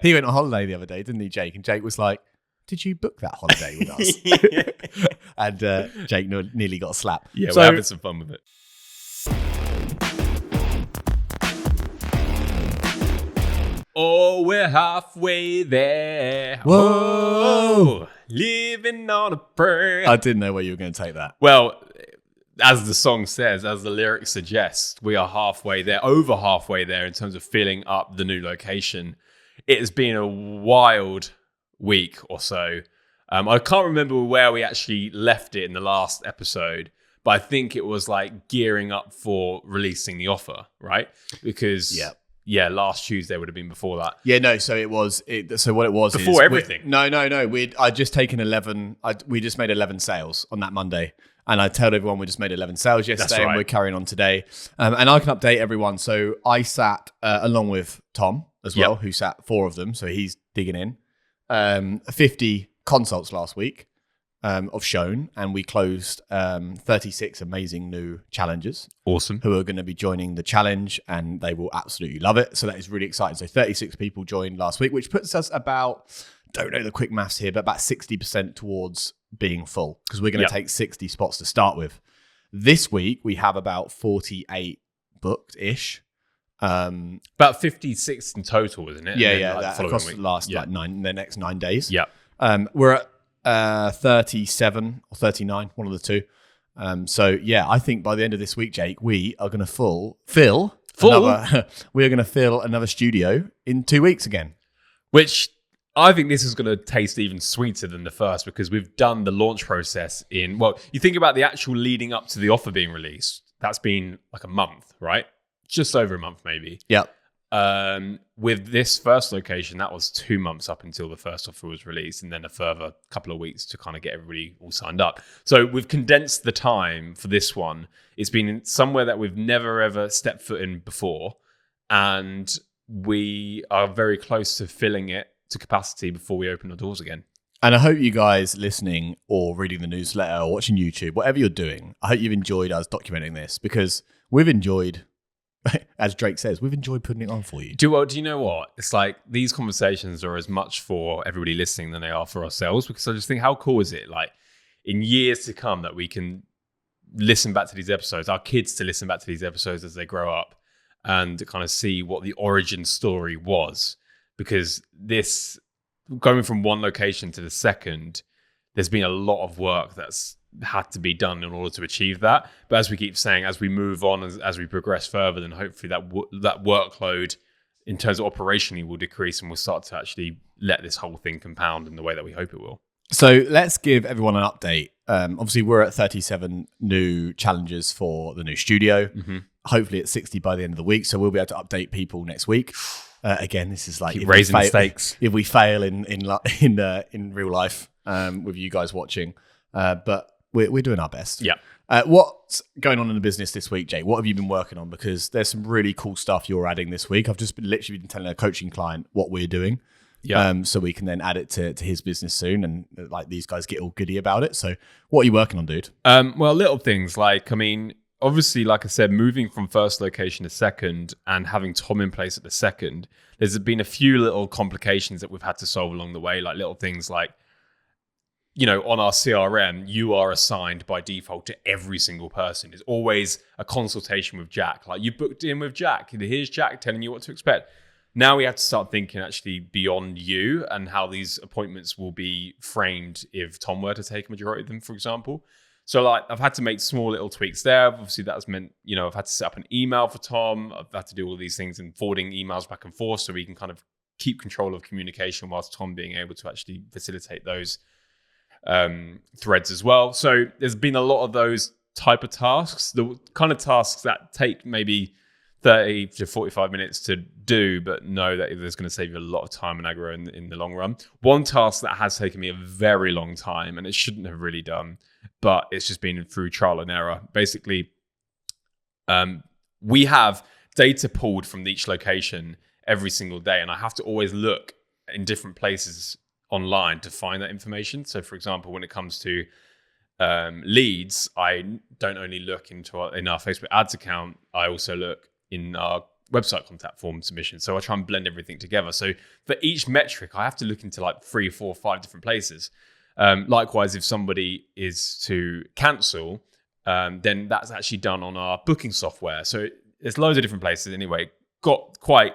He went on holiday the other day, didn't he, Jake? And Jake was like, did you book that holiday with us? And Jake nearly got a slap. Yeah, we're having some fun with it. Oh, we're halfway there. Whoa. Living on a prayer. I didn't know where you were going to take that. Well, as the song says, as the lyrics suggest, we are halfway there, over halfway there in terms of filling up the new location. It has been a wild week or so. I can't remember where we actually left it in the last episode, but I think it was like gearing up for releasing the offer, right? Because last Tuesday would have been before that. Yeah, no. So it was. So what it was before everything. No. I'd just taken 11. We just made 11 sales on that Monday, and I told everyone we just made 11 sales yesterday, and we're carrying on today. And I can update everyone. So I sat along with Tom as well, who sat 4 of them. So he's digging in. 50 consults last week of shown, and we closed 36 amazing new challengers. Awesome. Who are going to be joining the challenge, and they will absolutely love it. So that is really exciting. So 36 people joined last week, which puts us about, don't know the quick maths here, but about 60% towards being full, because we're going to take 60 spots to start with. This week, we have about 48 booked-ish. About 56 in total, isn't it? That across the last the next 9 days. Yeah. We're at 37 or 39, one of the two. So I think by the end of this week, Jake, we are going to we are going to fill another studio in 2 weeks again. Which I think this is going to taste even sweeter than the first, because we've done the launch process you think about the actual leading up to the offer being released. That's been like a month, right? Just over a month, maybe. Yeah. With this first location, that was 2 months up until the first offer was released, and then a further couple of weeks to kind of get everybody all signed up. So we've condensed the time for this one. It's been in somewhere that we've never ever stepped foot in before, and we are very close to filling it to capacity before we open the doors again. And I hope you guys listening or reading the newsletter or watching YouTube, whatever you're doing, I hope you've enjoyed us documenting this, because we've enjoyed, as Drake says, we've enjoyed putting it on for you. Do you know what? It's like these conversations are as much for everybody listening than they are for ourselves, because I just think, how cool is it, like, in years to come, that we can listen back to these episodes, our kids to listen back to these episodes as they grow up, and to kind of see what the origin story was. Because this, going from one location to the second, there's been a lot of work that's had to be done in order to achieve that. But as we keep saying, as we move on, as we progress further, then hopefully that workload in terms of operationally will decrease, and we'll start to actually let this whole thing compound in the way that we hope it will. So let's give everyone an update. Obviously, we're at 37 new challenges for the new studio. Mm-hmm. Hopefully it's 60 by the end of the week. So we'll be able to update people next week. Again, this is like keep raising the stakes. If we fail in real life with you guys watching, but we're doing our best. Yeah. What's going on in the business this week, Jake? What have you been working on? Because there's some really cool stuff you're adding this week. I've just literally been telling a coaching client what we're doing. Yeah. So we can then add it to his business soon, and like these guys get all goody about it. So what are you working on, dude? Well, little things like, obviously, like I said, moving from first location to second and having Tom in place at the second, there's been a few little complications that we've had to solve along the way, like little things like, on our CRM, you are assigned by default to every single person. It's always a consultation with Jack. Like, you booked in with Jack. Here's Jack telling you what to expect. Now we have to start thinking actually beyond you and how these appointments will be framed if Tom were to take a majority of them, for example. So like, I've had to make small little tweaks there. Obviously, that's meant, I've had to set up an email for Tom. I've had to do all these things and forwarding emails back and forth so we can kind of keep control of communication whilst Tom being able to actually facilitate those threads as well. So there's been a lot of those type of tasks, the kind of tasks that take maybe 30 to 45 minutes to do, but know that there's going to save you a lot of time and aggro in the long run. One task that has taken me a very long time, and it shouldn't have really done, but it's just been through trial and error. Basically, we have data pulled from each location every single day, and I have to always look in different places online to find that information. So, for example, when it comes to leads, I don't only look in our Facebook ads account, I also look in our website contact form submission. So I try and blend everything together. So for each metric, I have to look into like 3, 4, 5 different places. Likewise, if somebody is to cancel, then that's actually done on our booking software. So there's loads of different places anyway. Got quite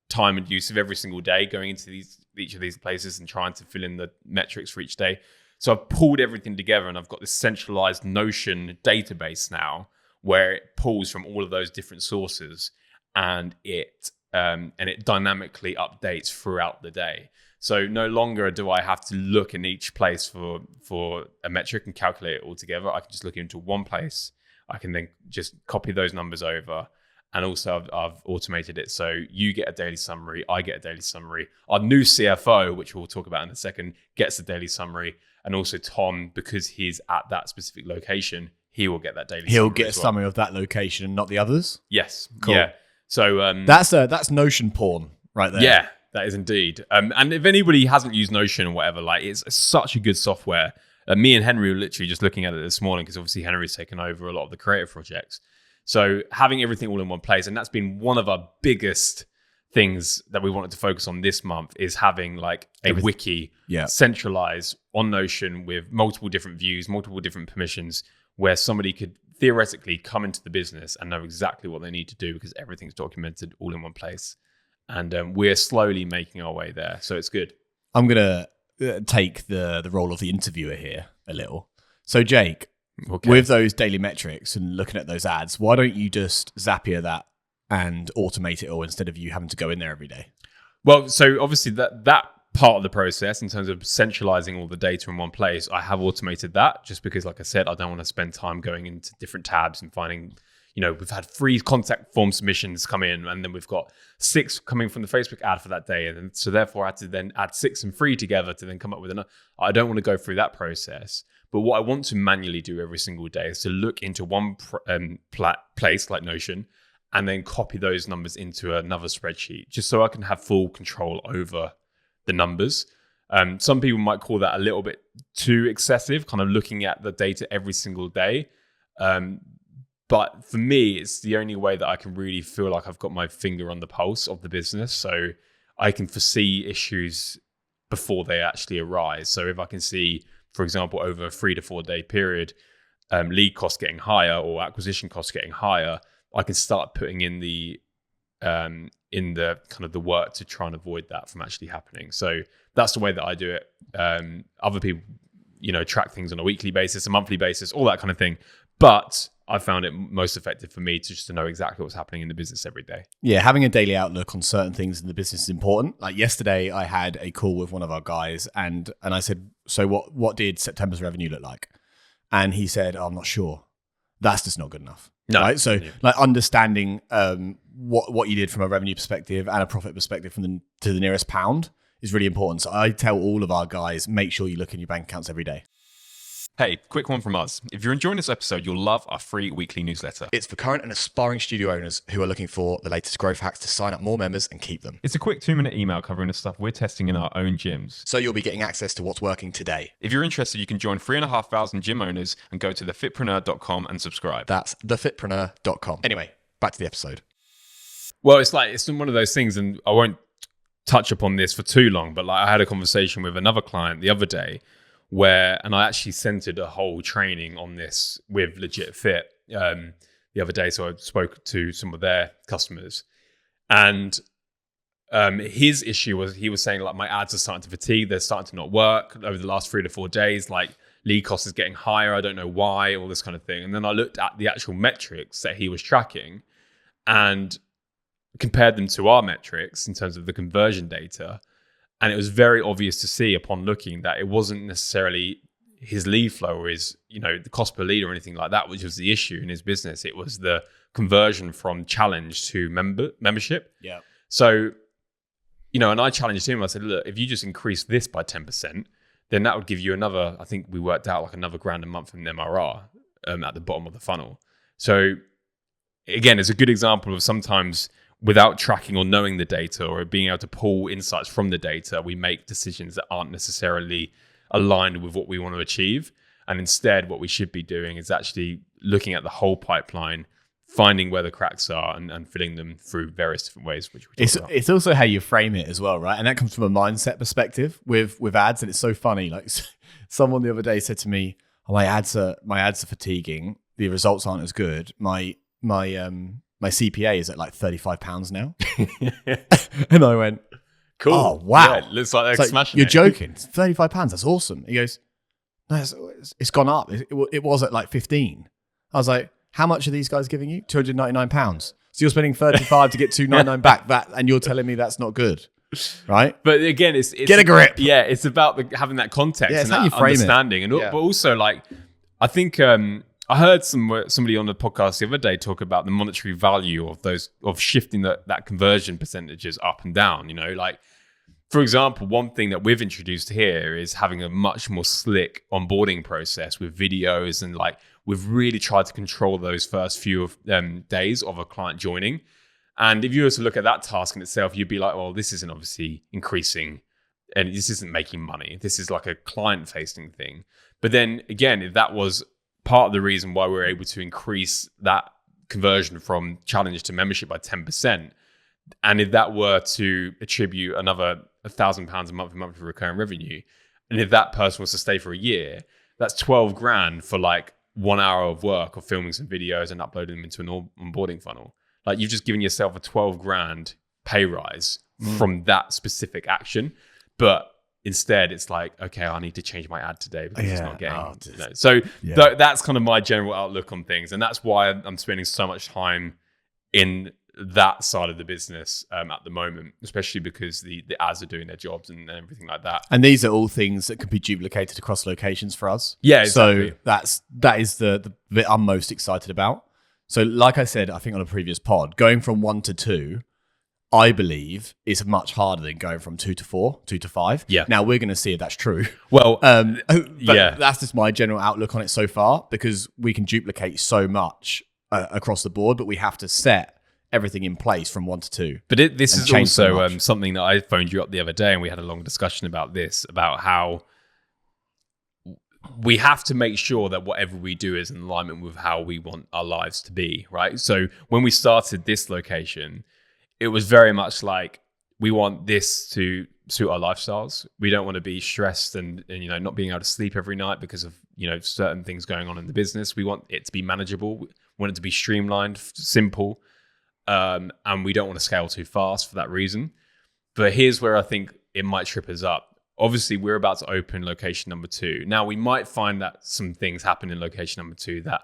time and use of every single day going into each of these places and trying to fill in the metrics for each day. So I've pulled everything together and I've got this centralized Notion database now where it pulls from all of those different sources and it dynamically updates throughout the day. So no longer do I have to look in each place for a metric and calculate it all together. I can just look into one place. I can then just copy those numbers over. And also I've automated it. So you get a daily summary, I get a daily summary. Our new CFO, which we'll talk about in a second, gets a daily summary. And also Tom, because he's at that specific location, he will get that daily summary. He'll get a summary of that location and not the others? Yes. Cool. Yeah. So that's Notion porn right there. Yeah, that is indeed. And if anybody hasn't used Notion or whatever, like it's such a good software. Me and Henry were literally just looking at it this morning because obviously Henry's taken over a lot of the creative projects. So having everything all in one place, and that's been one of our biggest things that we wanted to focus on this month, is having like a wiki centralized on Notion with multiple different views, multiple different permissions, where somebody could theoretically come into the business and know exactly what they need to do because everything's documented all in one place. And we're slowly making our way there. So it's good. I'm going to take the role of the interviewer here a little. So Jake, with those daily metrics and looking at those ads, why don't you just Zapier that and automate it all instead of you having to go in there every day? Well, so obviously that part of the process in terms of centralizing all the data in one place, I have automated that just because, like I said, I don't want to spend time going into different tabs and finding, we've had 3 contact form submissions come in and then we've got 6 coming from the Facebook ad for that day. And so therefore I had to then add 6 and 3 together to then come up with another. I don't want to go through that process. But what I want to manually do every single day is to look into one place like Notion and then copy those numbers into another spreadsheet just so I can have full control over the numbers. Some people might call that a little bit too excessive, kind of looking at the data every single day. But for me, it's the only way that I can really feel like I've got my finger on the pulse of the business. So I can foresee issues before they actually arise. So if I can see, for example, over a 3 to 4 day period, lead costs getting higher or acquisition costs getting higher, I can start putting in the kind of the work to try and avoid that from actually happening. So that's the way that I do it. Other people, track things on a weekly basis, a monthly basis, all that kind of thing. But I found it most effective for me to know exactly what's happening in the business every day. Yeah, having a daily outlook on certain things in the business is important. Like yesterday, I had a call with one of our guys and I said, so what did September's revenue look like? And he said, I'm not sure. That's just not good enough. No. Right? So like understanding what you did from a revenue perspective and a profit perspective to the nearest pound is really important. So I tell all of our guys, make sure you look in your bank accounts every day. Hey, quick one from us. If you're enjoying this episode, you'll love our free weekly newsletter. It's for current and aspiring studio owners who are looking for the latest growth hacks to sign up more members and keep them. It's a quick 2-minute email covering the stuff we're testing in our own gyms. So you'll be getting access to what's working today. If you're interested, you can join 3,500 gym owners and go to thefitpreneur.com and subscribe. That's thefitpreneur.com. Anyway, back to the episode. Well, it's one of those things, and I won't touch upon this for too long, but like I had a conversation with another client the other day and I actually centered a whole training on this with Legit Fit the other day. So I spoke to some of their customers, and his issue was he was saying like my ads are starting to fatigue, they're starting to not work over the last 3 to 4 days. Like lead cost is getting higher, I don't know why, all this kind of thing. And then I looked at the actual metrics that he was tracking and compared them to our metrics in terms of the conversion data. And it was very obvious to see upon looking that it wasn't necessarily his lead flow or his, the cost per lead or anything like that, which was the issue in his business. It was the conversion from challenge to membership. Yeah. So, and I challenged him. I said, look, if you just increase this by 10%, then that would give you another, I think we worked out like another $1,000 a month in MRR at the bottom of the funnel. So again, it's a good example of sometimes without tracking or knowing the data or being able to pull insights from the data, we make decisions that aren't necessarily aligned with what we want to achieve. And instead, what we should be doing is actually looking at the whole pipeline, finding where the cracks are and filling them through various different ways, which we talked about. It's also how you frame it as well, right? And that comes from a mindset perspective with ads. And it's so funny. Like someone the other day said to me, oh, my ads are fatiguing. The results aren't as good. My CPA is at like £35 now. And I went, cool. Oh, wow. Yeah, looks like they're smashing You're it. joking. £35. That's awesome. He goes, no, it's gone up. It was at like 15. I was like, how much are these guys giving you? £299. So you're spending 35 to get £299 back. And you're telling me that's not good, right? But again, it's get a grip. Yeah, it's about having that context and that understanding, and but also like I think I heard somebody on the podcast the other day talk about the monetary value of shifting that conversion percentages up and down. You know, like for example, one thing that we've introduced here is having a much more slick onboarding process with videos, and like we've really tried to control those first few days of a client joining. And if you were to look at that task in itself, you'd be like, well, this isn't obviously increasing and this isn't making money. This is like a client-facing thing. But then again, if that was part of the reason why we were able to increase that conversion from challenge to membership by 10%, and if that were to attribute another £1,000 a month for recurring revenue, and if that person was to stay for a year, that's 12 grand for like 1 hour of work of filming some videos and uploading them into an onboarding funnel. Like you've just given yourself a 12 grand pay rise from that specific action. But instead it's like, okay, I need to change my ad today because it's not getting, So that's kind of my general outlook on things. And that's why I'm spending so much time in that side of the business at the moment, especially because the ads are doing their jobs and everything like that. And these are all things that can be duplicated across locations for us. Yeah, exactly. So that is the bit I'm most excited about. So like I said, I think on a previous pod, going from 1 to 2, I believe is much harder than going from 2 to 4, 2 to 5. Yeah. Now we're going to see if that's true. Well, that's just my general outlook on it so far, because we can duplicate so much across the board, but we have to set everything in place from 1 to 2. But this is also something that I phoned you up the other day, and we had a long discussion about this, about how we have to make sure that whatever we do is in alignment with how we want our lives to be, right? So when we started this location, it was very much like, we want this to suit our lifestyles. We don't want to be stressed and not being able to sleep every night because of certain things going on in the business. We want it to be manageable. We want it to be streamlined, simple, and we don't want to scale too fast for that reason. But here's where I think it might trip us up. Obviously, we're about to open location number 2. Now, we might find that some things happen in location number 2 that,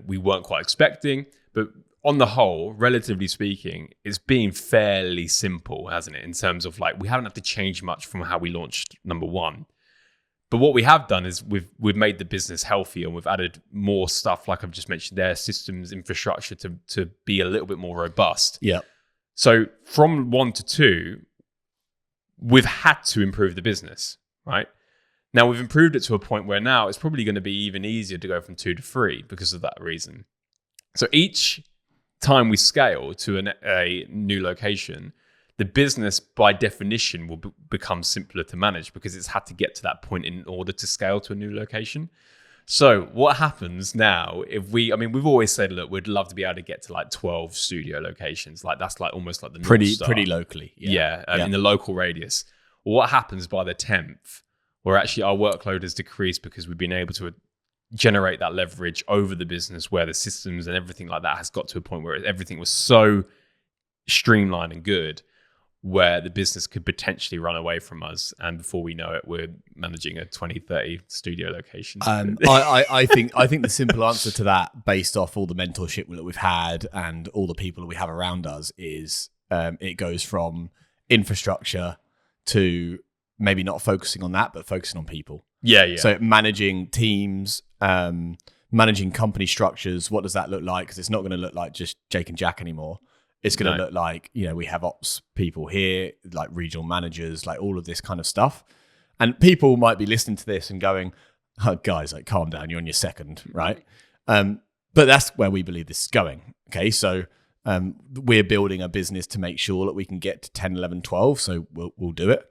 we weren't quite expecting. But on the whole, relatively speaking, it's been fairly simple, hasn't it? In terms of like, we haven't had to change much from how we launched number 1. But what we have done is we've made the business healthier, and we've added more stuff, like I've just mentioned there, systems, infrastructure to be a little bit more robust. Yeah. So from 1 to 2, we've had to improve the business, right? Now we've improved it to a point where now it's probably going to be even easier to go from 2 to 3 because of that reason. So each time we scale to a new location, the business by definition will become simpler to manage because it's had to get to that point in order to scale to a new location. So what happens now if we've always said, look, we'd love to be able to get to like 12 studio locations. Like that's like almost like the North Star. Pretty locally. In the local radius. What happens by the 10th, where actually our workload has decreased because we've been able to generate that leverage over the business, where the systems and everything like that has got to a point where everything was so streamlined and good, where the business could potentially run away from us, and before we know it, we're managing a 20-30 studio locations. I think the simple answer to that, based off all the mentorship that we've had and all the people that we have around us, is it goes from infrastructure to maybe not focusing on that, but focusing on people. Yeah. So managing teams, managing company structures. What does that look like? Because it's not going to look like just Jake and Jack anymore. It's going to look like, we have ops people here, like regional managers, like all of this kind of stuff. And people might be listening to this and going, oh, guys, like calm down, you're on your second, right? But that's where we believe this is going. Okay, so we're building a business to make sure that we can get to 10, 11, 12. So we'll do it.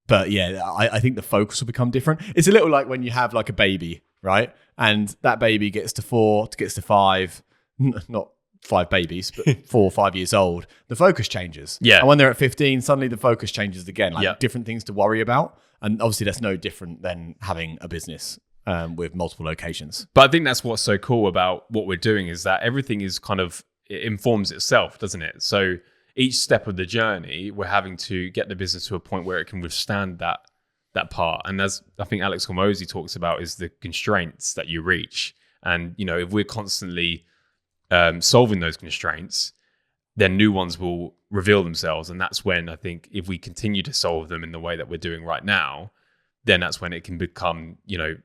But yeah, I think the focus will become different. It's a little like when you have like a baby, right? And that baby gets to 4, gets to 5, not 5 babies, but 4 or 5 years old, the focus changes. Yeah. And when they're at 15, suddenly the focus changes again, like Yeah. different things to worry about. And obviously that's no different than having a business with multiple locations. But I think that's what's so cool about what we're doing is that everything is kind of, it informs itself, doesn't it? So each step of the journey, we're having to get the business to a point where it can withstand that part. And as I think Alex Hormozy talks about, is the constraints that you reach. And, you know, if we're constantly solving those constraints, then new ones will reveal themselves. And that's when I think if we continue to solve them in the way that we're doing right now, then that's when it can become, you know,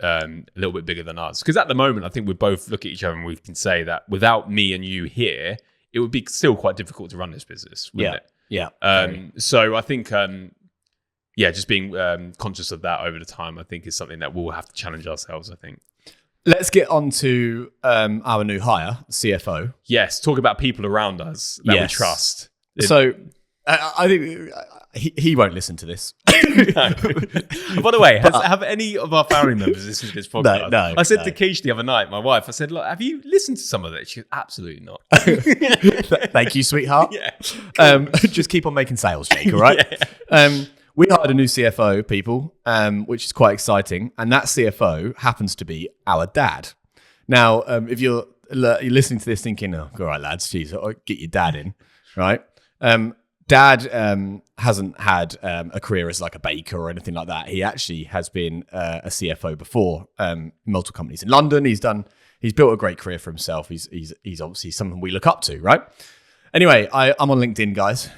a little bit bigger than us. Because at the moment, I think we both look at each other and we can say that without me and you here, it would be still quite difficult to run this business, wouldn't it? Yeah. So I think, just being conscious of that over the time, I think is something that we'll have to challenge ourselves, I think. Let's get on to our new hire, CFO. Yes, talk about people around us that we trust. So I think he won't listen to this. By the way, have any of our family members listened to this podcast? No. I said to Keish the other night, my wife, I said, look, have you listened to some of it? She goes, absolutely not. Thank you, sweetheart. Yeah. Just keep on making sales, Jake, all right? Yeah. We hired a new CFO, people, which is quite exciting. And that CFO happens to be our dad. Now, if you're listening to this thinking, oh, all right, lads, geez, I'll get your dad in, right? Dad hasn't had a career as like a baker or anything like that. He actually has been a CFO before, multiple companies in London. He's built a great career for himself. He's obviously someone we look up to, right? Anyway, I'm on LinkedIn, guys.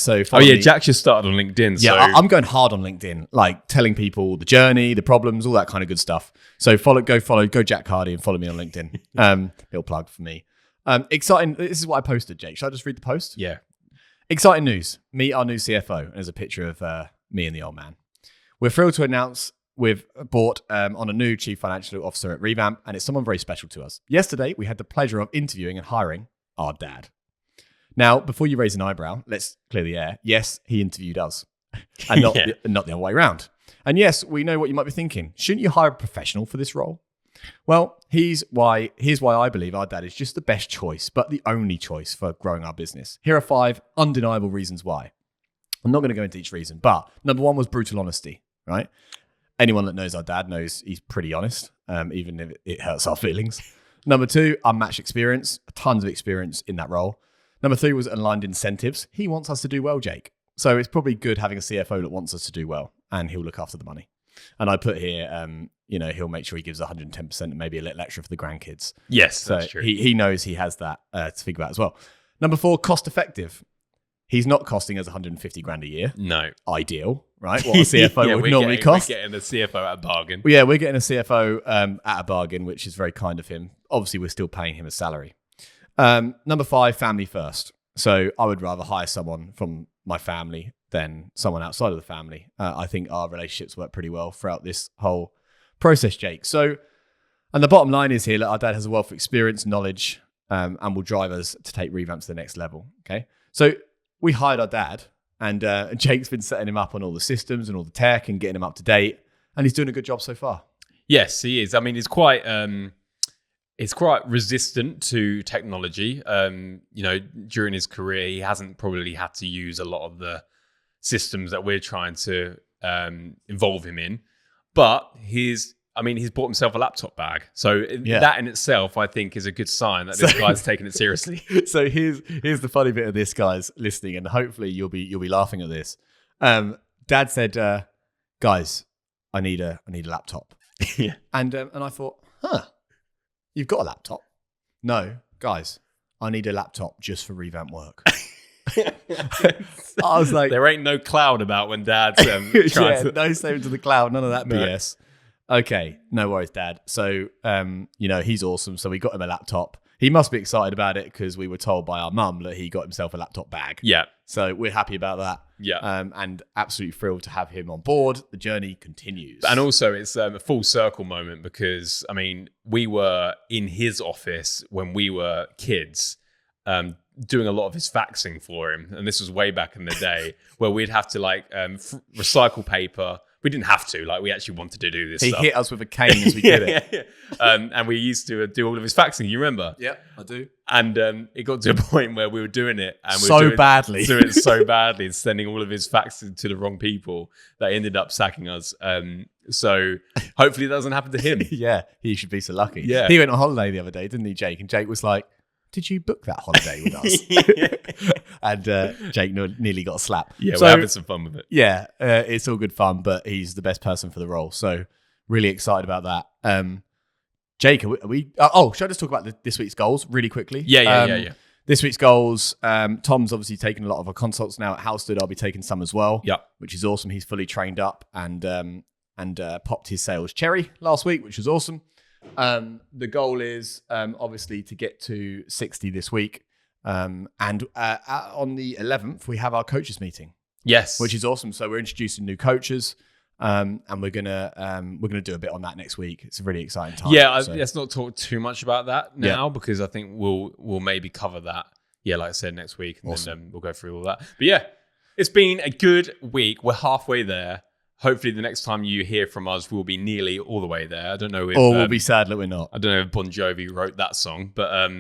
So follow me. Jack just started on LinkedIn. Yeah, so. I'm going hard on LinkedIn, like telling people the journey, the problems, all that kind of good stuff. So go Jack Cardy and follow me on LinkedIn. Little plug for me. Exciting. This is what I posted, Jake. Should I just read the post? Yeah. Exciting news. Meet our new CFO. And there's a picture of me and the old man. We're thrilled to announce we've brought on a new chief financial officer at Revamp, and it's someone very special to us. Yesterday, we had the pleasure of interviewing and hiring our dad. Now, before you raise an eyebrow, let's clear the air. Yes, he interviewed us, and not the other way around. And yes, we know what you might be thinking. Shouldn't you hire a professional for this role? Well, here's why I believe our dad is just the best choice, but the only choice for growing our business. Here are 5 undeniable reasons why. I'm not going to go into each reason, but number 1 was brutal honesty, right? Anyone that knows our dad knows he's pretty honest, even if it hurts our feelings. Number 2, unmatched experience, tons of experience in that role. Number 3 was aligned incentives. He wants us to do well, Jake. So it's probably good having a CFO that wants us to do well, and he'll look after the money. And I put here, he'll make sure he gives 110% and maybe a little extra for the grandkids. Yes, so that's true. He knows he has that to think about as well. Number 4, cost effective. He's not costing us 150 grand a year. No. Ideal, right? What a CFO would normally cost. We're getting a CFO at a bargain. Well, yeah, we're getting a CFO at a bargain, which is very kind of him. Obviously, we're still paying him a salary. Number 5, family first. So I would rather hire someone from my family than someone outside of the family. I think our relationships work pretty well throughout this whole process, Jake. So, and the bottom line is here, that our dad has a wealth of experience, knowledge, and will drive us to take Revamp to the next level. Okay. So we hired our dad, and Jake's been setting him up on all the systems and all the tech and getting him up to date. And he's doing a good job so far. Yes, he is. I mean, it's quite resistant to technology. During his career, he hasn't probably had to use a lot of the systems that we're trying to involve him in. But he's bought himself a laptop bag. So that in itself, I think, is a good sign that this guy's taking it seriously. So here's the funny bit of this, guys, listening, and hopefully you'll be laughing at this. Dad said, "Guys, I need a laptop." Yeah. And I thought, you've got a laptop? No, guys, I need a laptop just for Revamp work. I was like, there ain't no cloud about when Dad's no saving to the cloud, none of that BS. Okay, no worries, Dad. So, he's awesome. So we got him a laptop. He must be excited about it because we were told by our mum that he got himself a laptop bag. Yeah. So we're happy about that. Yeah. And absolutely thrilled to have him on board. The journey continues. And also it's a full circle moment because, we were in his office when we were kids, doing a lot of his faxing for him. And this was way back in the day where we'd have to recycle paper, We didn't have to. Like, we actually wanted to do this He stuff. hit us with a cane as we did it. Yeah. And we used to do all of his faxing. You remember? Yeah, I do. And it got to a point where we were doing it. And we So were doing badly. it so badly and sending all of his faxes to the wrong people that he ended up sacking us. So hopefully that doesn't happen to him. Yeah, he should be so lucky. Yeah. He went on holiday the other day, didn't he, Jake? And Jake was like, did you book that holiday with us? And Jake nearly got a slap. Yeah, So, we're having some fun with it. yeah, it's all good fun, but he's the best person for the role. So really excited about that. Jake, should I just talk about this week's goals really quickly? Yeah. This week's goals, Tom's obviously taken a lot of our consults now at Halstead. I'll be taking some as well, which is awesome. He's fully trained up and popped his sales cherry last week, which was awesome. The goal is obviously to get to 60 this week. And on the 11th, we have our coaches meeting. Yes. Which is awesome. So we're introducing new coaches. And we're gonna do a bit on that next week. It's a really exciting time. Yeah, let's not talk too much about that now because I think we'll maybe cover that. Yeah, like I said, next week, and then we'll go through all that. But yeah, it's been a good week. We're halfway there. Hopefully, the next time you hear from us, we'll be nearly all the way there. I don't know if, or we'll be sad that we're not. I don't know if Bon Jovi wrote that song, but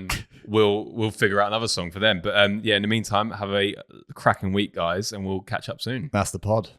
we'll figure out another song for them. But yeah, in the meantime, have a cracking week, guys, and we'll catch up soon. That's the pod.